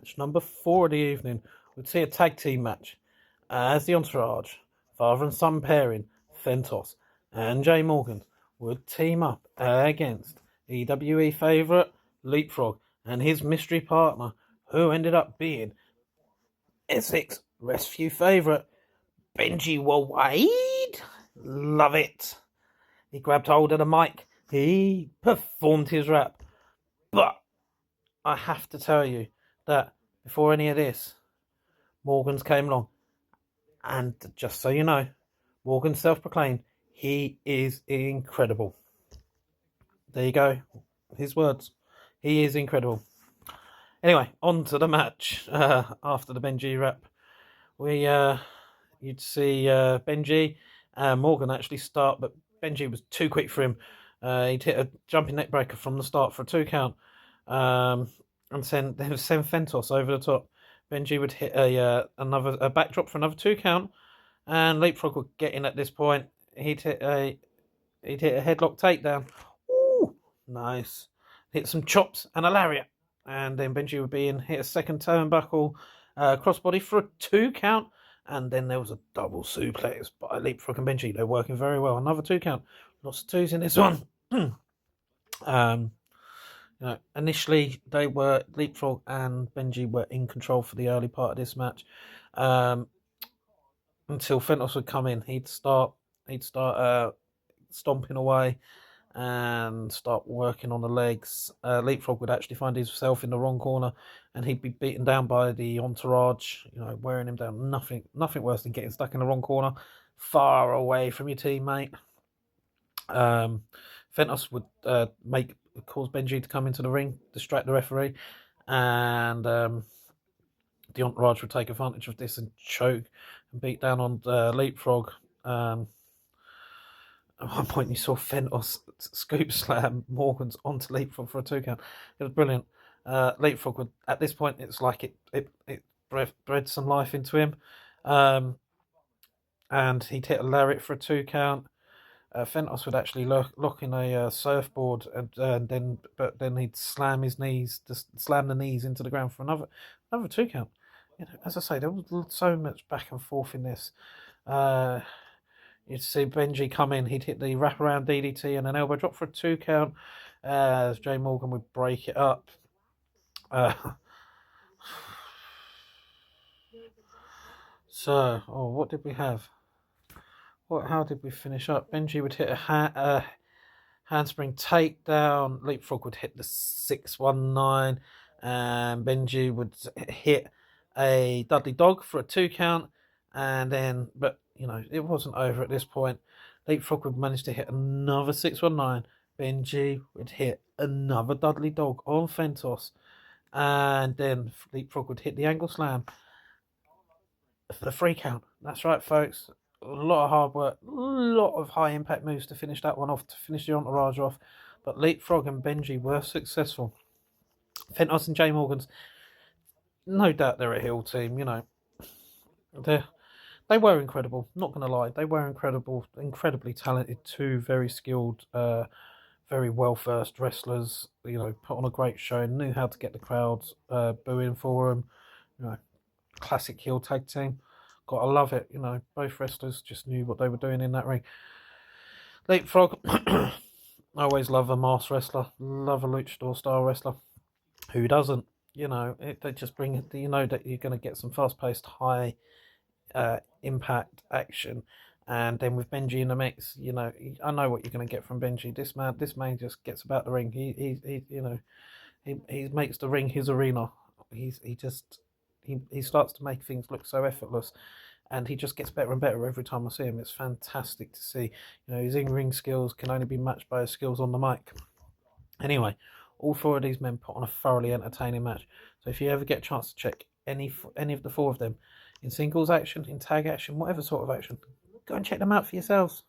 match, number 4 of the evening, we'd see a tag team match as the Entourage, father and son pairing, Fentos and Jay Morgan, would team up against EWE favourite Leapfrog and his mystery partner, who ended up being Essex Rescue favourite Bennn-Geee. Love it. He grabbed hold of the mic. He performed his rap. But I have to tell you that before any of this, Morgan's came along. And just so you know, Morgan's self-proclaimed, he is incredible. There you go. His words. He is incredible. Anyway, on to the match. After the Bennn-Geee rap, you'd see Bennn-Geee and Morgan actually start, but Bennn-Geee was too quick for him. He'd hit a jumping neck breaker from the start for a 2 count, and send Fentos over the top. Bennn-Geee would hit a backdrop for another 2 count, and Leapfrog would get in at this point. He'd hit a headlock takedown. Ooh, nice. Hit some chops and a lariat, and then Bennn-Geee would hit a second turnbuckle crossbody for a 2 count. And then there was a double suplex by Leapfrog and Bennn-Geee. They're working very well. Another 2 count. Lots of twos in this one. Initially Leapfrog and Bennn-Geee were in control for the early part of this match. Until Fentos would come in. He'd start stomping away and start working on the legs. Leapfrog would actually find himself in the wrong corner, and he'd be beaten down by the Entourage, wearing him down. Nothing worse than getting stuck in the wrong corner, far away from your teammate. Fentos would cause Bennn-Geee to come into the ring, distract the referee, and the Entourage would take advantage of this and choke and beat down on Leapfrog. At one point, you saw Fentos scoop slam Morgan's onto Leapfrog for a 2 count. It was brilliant. Leapfrog would, at this point, it's like it bred some life into him. And he'd hit a lariat for a 2 count. Fentos would actually lock in a surfboard, and then he'd slam the knees into the ground for another 2 count. As I say, there was so much back and forth in this. You'd see Bennn-Geee come in. He'd hit the wraparound DDT and an elbow drop for a 2 count. As Jay Morgan would break it up. What did we have? How did we finish up? Bennn-Geee would hit a handspring takedown. Leapfrog would hit the 619, and Bennn-Geee would hit a Dudley Dog for a 2 count. And then, it wasn't over at this point. Leapfrog would manage to hit another 619. Bennn-Geee would hit another Dudley Dog on Fentos. And then Leapfrog would hit the angle slam for the 3 count. That's right, folks. A lot of hard work, a lot of high impact moves to finish that one off, to finish the Entourage off. But Leapfrog and Bennn-Geee were successful. Fentos and Jay Morgan's, no doubt they're a heel team, They were incredible, not going to lie. They were incredible, incredibly talented, 2 very skilled, very well-versed wrestlers, put on a great show, knew how to get the crowds booing for them. Classic heel tag team. Gotta love it, both wrestlers just knew what they were doing in that ring. Leapfrog, I always love a masked wrestler, love a luchador style wrestler. Who doesn't? They just bring it, that you're going to get some fast-paced, high impact action. And then with Bennn-Geee in the mix, I know what you're going to get from Bennn-Geee. This man just gets about the ring. He makes the ring his arena. He starts to make things look so effortless, and he just gets better and better every time I see him. It's fantastic to see. His in-ring skills can only be matched by his skills on the mic. Anyway, all 4 of these men put on a thoroughly entertaining match. So if you ever get a chance to check any of the 4 of them in singles action, in tag action, whatever sort of action, go and check them out for yourselves.